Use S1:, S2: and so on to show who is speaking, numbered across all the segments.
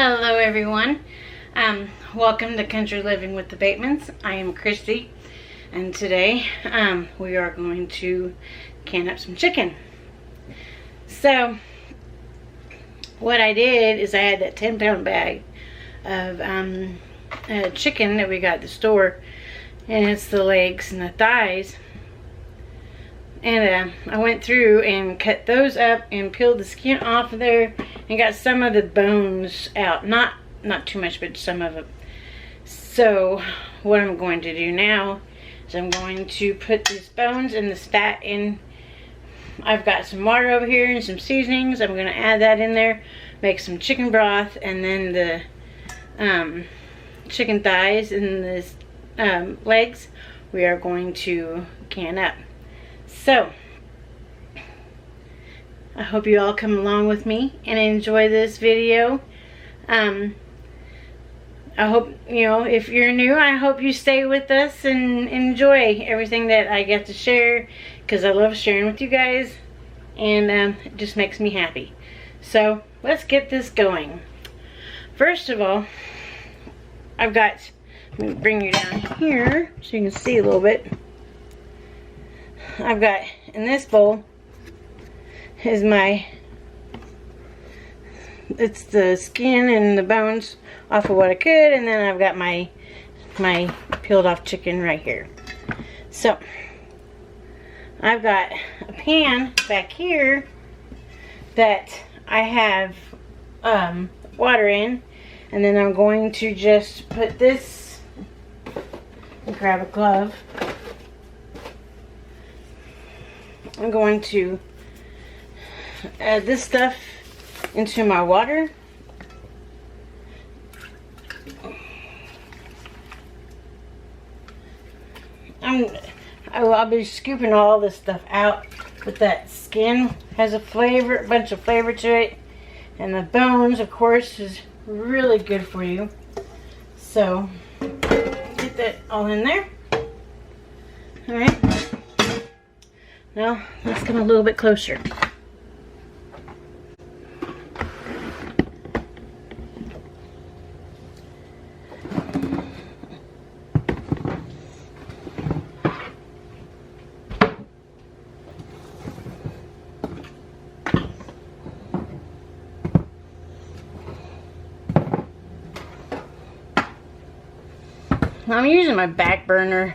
S1: Hello everyone. Welcome to Country Living with the Batemans. I am Christy, and today we are going to can up some chicken. So what I did is I had that 10-pound bag of chicken that we got at the store, and it's the legs and the thighs. And I went through and cut those up and peeled the skin off of there and got some of the bones out. Not too much, but some of it. So what I'm going to do now is I'm going to put these bones and this fat in. I've got some water over here and some seasonings. I'm going to add that in there, make some chicken broth, and then the chicken thighs and the legs we are going to can up. So, I hope you all come along with me and enjoy this video. I hope, if you're new, I hope you stay with us and enjoy everything that I get to share, because I love sharing with you guys, and it just makes me happy. So, let's get this going. First of all, let me bring you down here so you can see a little bit. I've got, in this bowl, is it's the skin and the bones off of what I could, and then I've got my peeled off chicken right here. So, I've got a pan back here that I have water in, and then I'm going to just put this, grab a glove. I'm going to add this stuff into my water. I'll be scooping all this stuff out, but that skin has a bunch of flavor to it, and the bones, of course, is really good for you. So get that all in there. All right. Now, let's come a little bit closer. I'm using my back burner.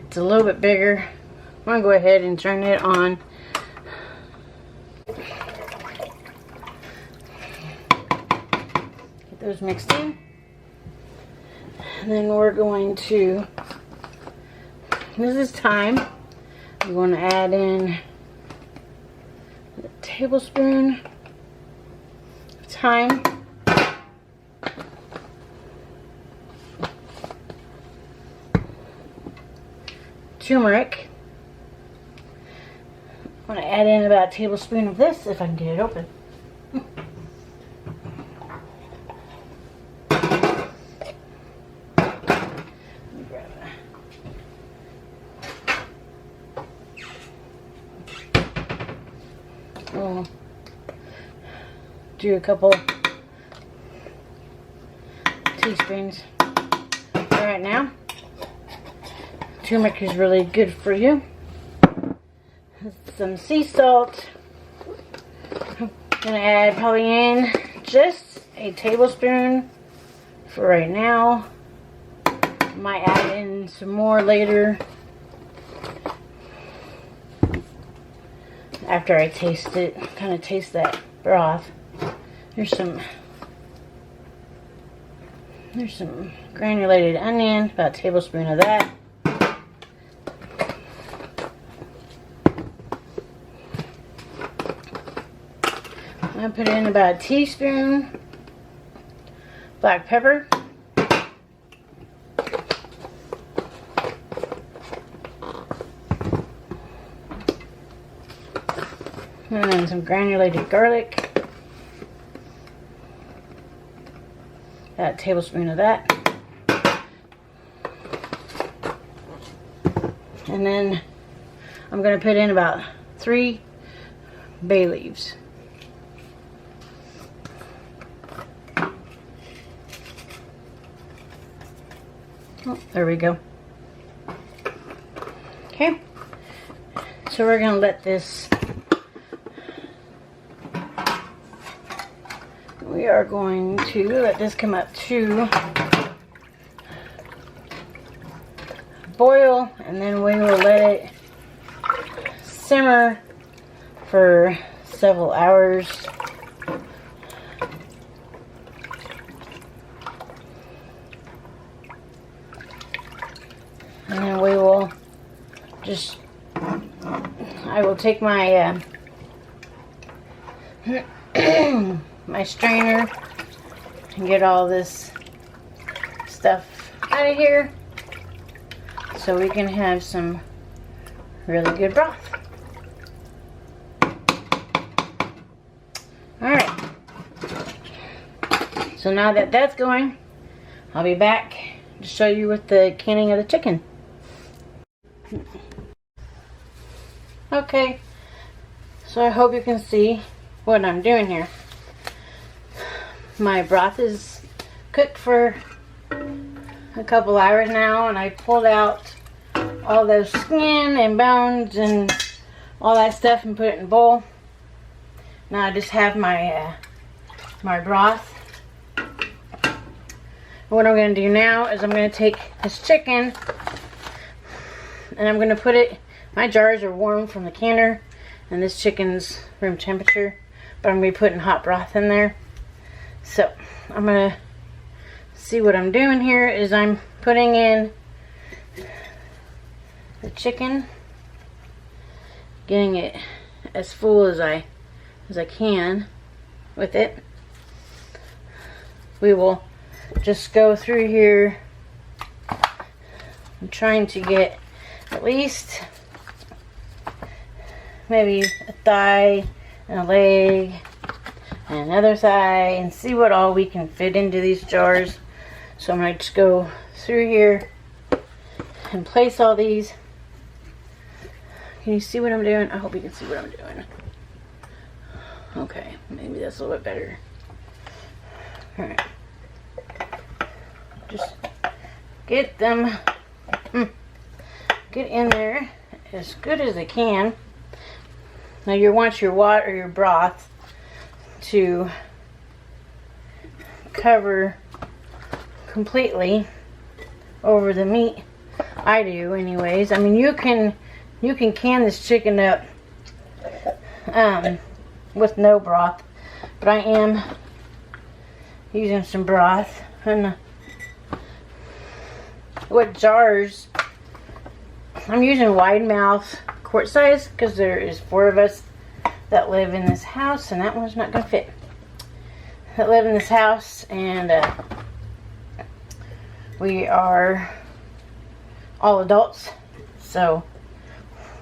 S1: It's a little bit bigger. I'm going to go ahead and turn it on. Get those mixed in. And then we're going to, this is thyme. I'm going to add in a tablespoon of thyme. Turmeric. I'm going to add in about a tablespoon of this if I can get it open. Let me grab it. I'll do a couple teaspoons right now. Turmeric is really good for you. Some sea salt. I'm going to add probably in just a tablespoon for right now. Might add in some more later after I taste it, kind of taste that broth. There's some granulated onion, about a tablespoon of that. I put in about a teaspoon black pepper. And then some granulated garlic. About a tablespoon of that. And then I'm going to put in about 3 bay leaves. Oh, there we go. Okay. So we're going to let this, we are going to let this come up to boil, and then we will let it simmer for several hours. And then we will just, I will take my my strainer and get all this stuff out of here so we can have some really good broth. Alright, so now that that's going, I'll be back to show you with the canning of the chicken. Okay, so I hope you can see what I'm doing here. My broth is cooked for a couple hours now, and I pulled out all those skin and bones and all that stuff and put it in a bowl. Now I just have my my broth. What I'm going to do now is I'm going to take this chicken and I'm going to put it, my jars are warm from the canner and this chicken's room temperature, but I'm going to be putting hot broth in there. So I'm going to see what I'm doing here is I'm putting in the chicken, getting it as full as I can with it. We will just go through here. I'm trying to get at least maybe a thigh and a leg and another thigh and see what all we can fit into these jars. So I'm going to just go through here and place all these. Can you see what I'm doing? I hope you can see what I'm doing. Okay, maybe that's a little bit better. Alright. Just get them, get in there as good as they can. Now you want your water or your broth to cover completely over the meat. I do anyways. I mean you can can this chicken up with no broth, but I am using some broth. And what jars I'm using, wide mouth quart size, because there is 4 of us that live in this house and that one's not gonna fit, that live in this house, and we are all adults, so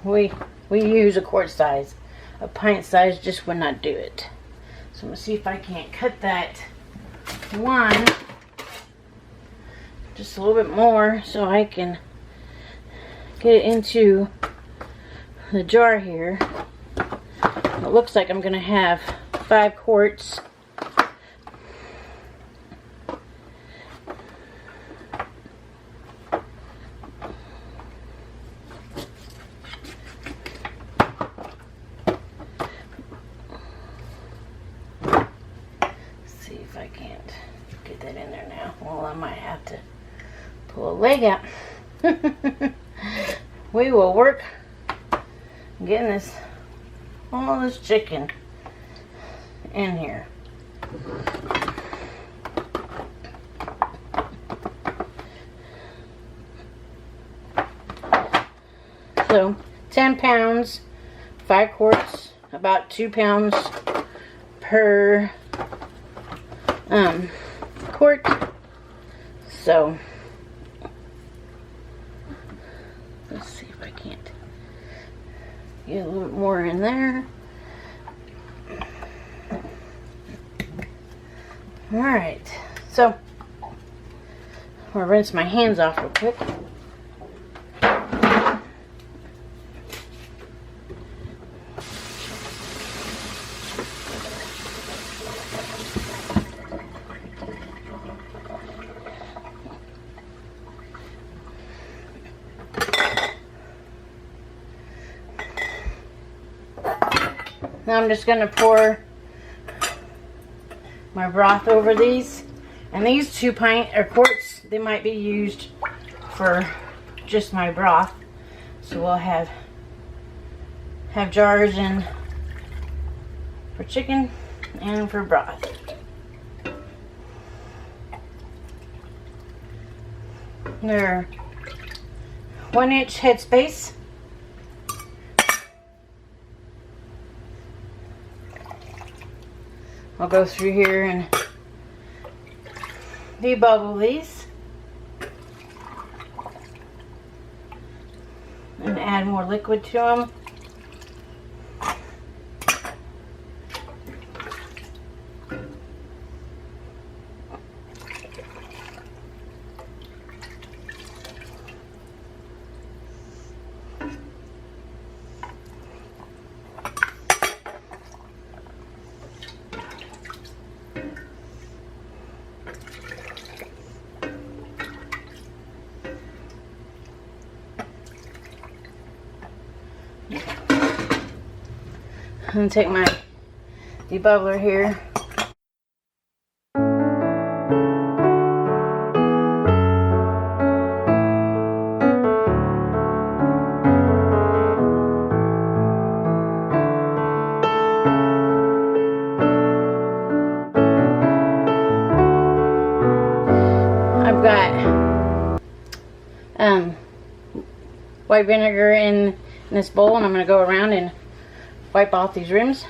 S1: we use a quart size. A pint size just would not do it. So I'm gonna see if I can't cut that one just a little bit more so I can get it into the jar here. It looks like I'm gonna have 5 quarts. See if I can't get that in there now. Well, I might have to pull a leg out. We will work getting all this chicken in here. So 10 pounds, 5 quarts, about 2 pounds per quart. So let's see if I can't get a little bit more in there. Alright, so I'm gonna rinse my hands off real quick. Now I'm just going to pour my broth over these. And these 2 pint or quarts, they might be used for just my broth. So we'll have jars in for chicken and for broth. They're 1-inch headspace. I'll go through here and debubble these and add more liquid to them. I'm going to take my debubbler here. I've got white vinegar in this bowl, and I'm going to go around and wipe off these rims.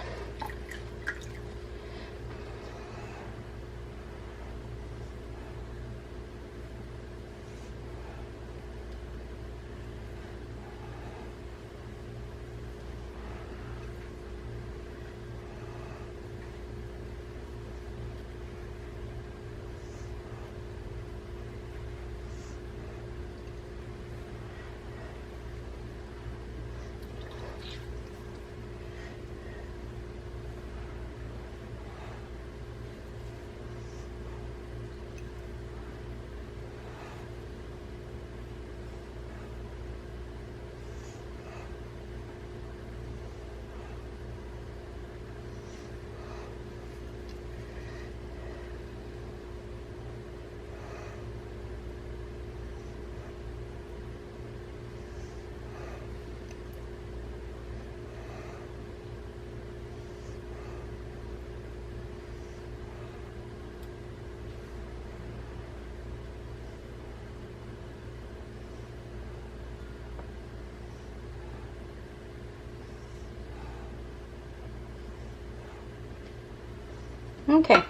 S1: Okay,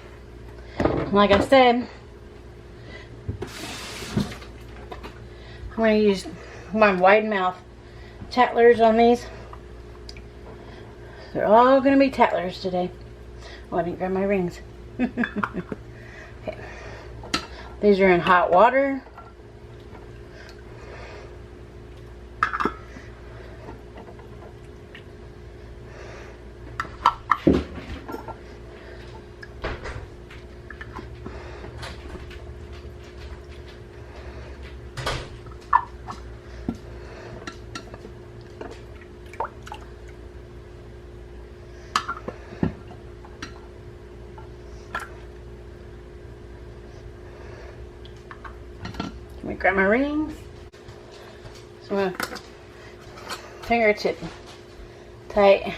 S1: like I said, I'm going to use my wide mouth tattlers on these. They're all going to be tattlers today. Oh, I didn't grab my rings. Okay. These are in hot water. Let me grab my rings. So I'm going to fingertip tight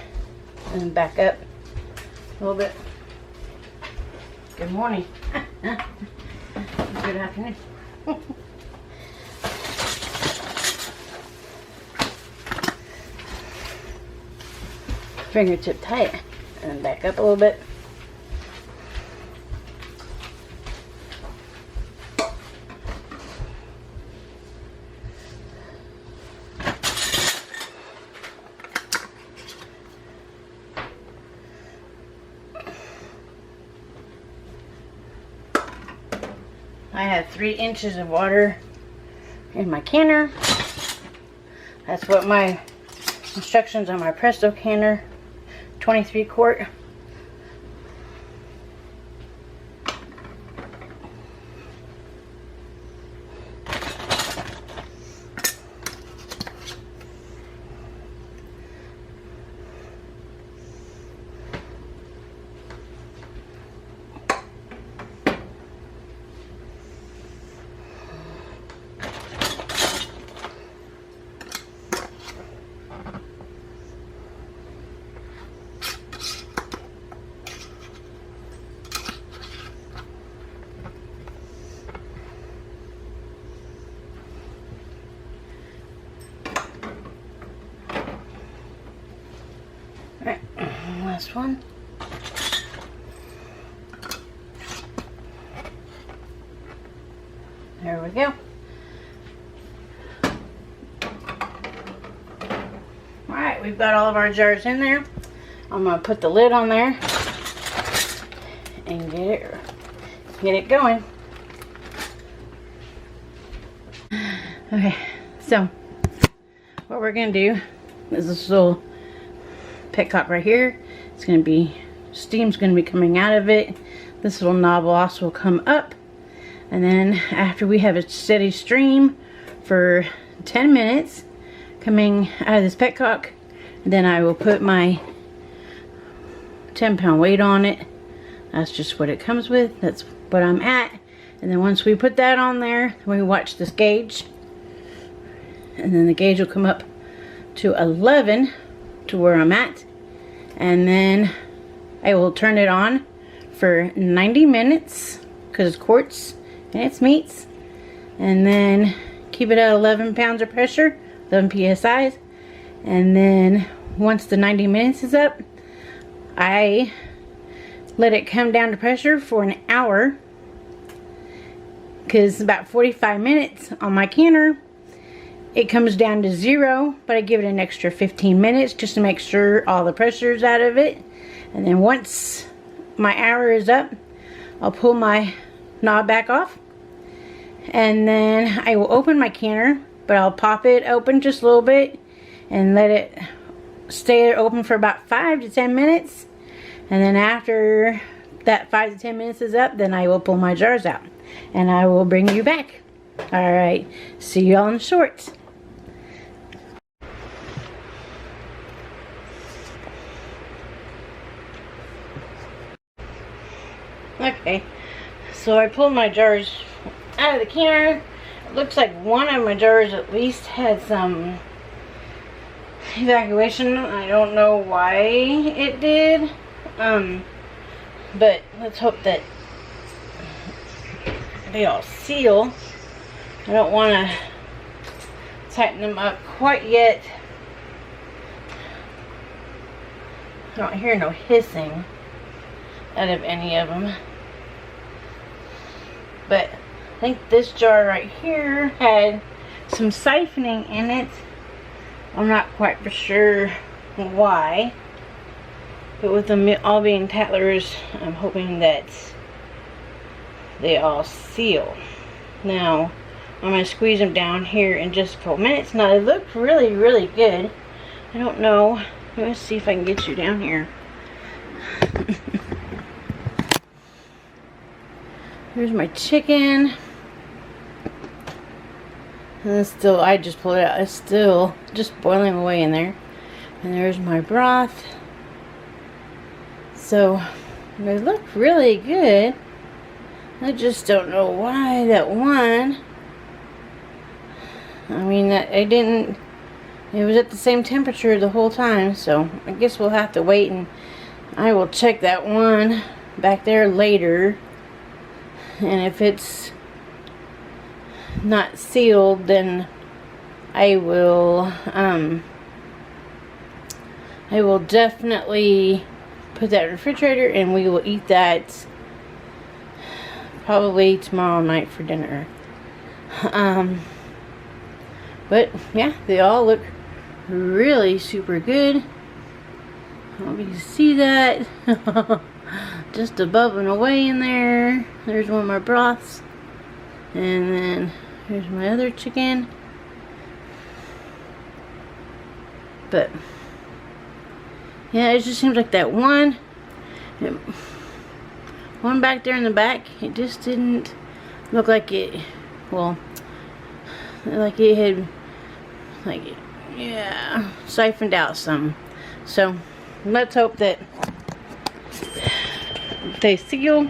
S1: and back up a little bit. Good morning. Good afternoon. Fingertip tight and back up a little bit. I have 3 inches of water in my canner. That's what my instructions on my Presto canner, 23 quart. last one. There we go. Alright, we've got all of our jars in there. I'm going to put the lid on there and get it going. Okay, so what we're going to do is this little petcock right here. It's going to be, steam's going to be coming out of it. This little knob will also come up. And then after we have a steady stream for 10 minutes coming out of this petcock, then I will put my 10-pound weight on it. That's just what it comes with. That's what I'm at. And then once we put that on there, we watch this gauge. And then the gauge will come up to 11 to where I'm at. And then I will turn it on for 90 minutes because it's quartz and it's meats. And then keep it at 11 pounds of pressure, 11 psi. And then once the 90 minutes is up, I let it come down to pressure for an hour, because about 45 minutes on my canner it comes down to 0, but I give it an extra 15 minutes just to make sure all the pressure is out of it. And then once my hour is up, I'll pull my knob back off, and then I will open my canner, but I'll pop it open just a little bit and let it stay open for about 5 to 10 minutes. And then after that 5 to 10 minutes is up, then I will pull my jars out and I will bring you back. Alright, see you all in the shorts. Okay, so I pulled my jars out of the canner. It looks like one of my jars at least had some evacuation. I don't know why it did, but let's hope that they all seal. I don't want to tighten them up quite yet. I don't hear no hissing out of any of them, but I think this jar right here had some siphoning in it. I'm not quite for sure why, but with them all being tattlers, I'm hoping that they all seal. Now I'm going to squeeze them down here in just a couple minutes. Now they look really, really good. I don't know. Let me see if I can get you down here. Here's my chicken. And it's still, I just pulled it out. It's still just boiling away in there. And there's my broth. So they look really good. I just don't know why that one. I mean, I didn't. It was at the same temperature the whole time. So I guess we'll have to wait, and I will check that one back there later. And if it's not sealed, then I will definitely put that in the refrigerator, and we will eat that probably tomorrow night for dinner. But yeah, they all look really super good. I hope you can see that. Just a bubbling away in there. There's one of my broths. And then here's my other chicken. But yeah, it just seems like that one back there in the back, it just didn't look like it, well, like it had, like, yeah, siphoned out some. So let's hope that they seal.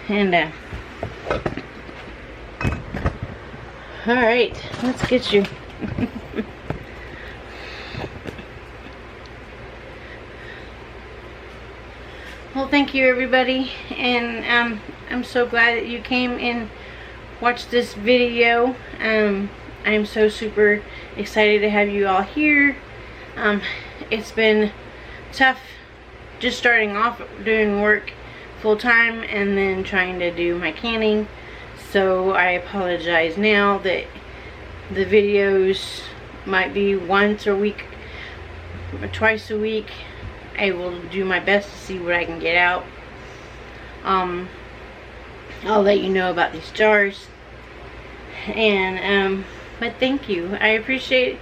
S1: And alright, let's get you. Well, thank you everybody, and I'm so glad that you came and watched this video. I'm so super excited to have you all here. It's been tough just starting off doing work full-time and then trying to do my canning. So I apologize now that the videos might be once a week or twice a week. I will do my best to see what I can get out. I'll let you know about these jars. And but thank you. I appreciate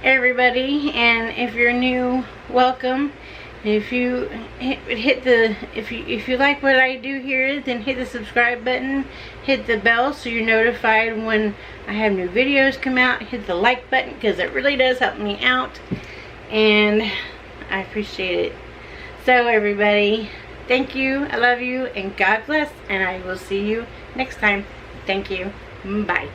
S1: everybody, and if you're new, welcome. If you if you like what I do here, then hit the subscribe button, hit the bell so you're notified when I have new videos come out. Hit the like button because it really does help me out, and I appreciate it. So everybody, thank you, I love you, and God bless, and I will see you next time. Thank you. Bye.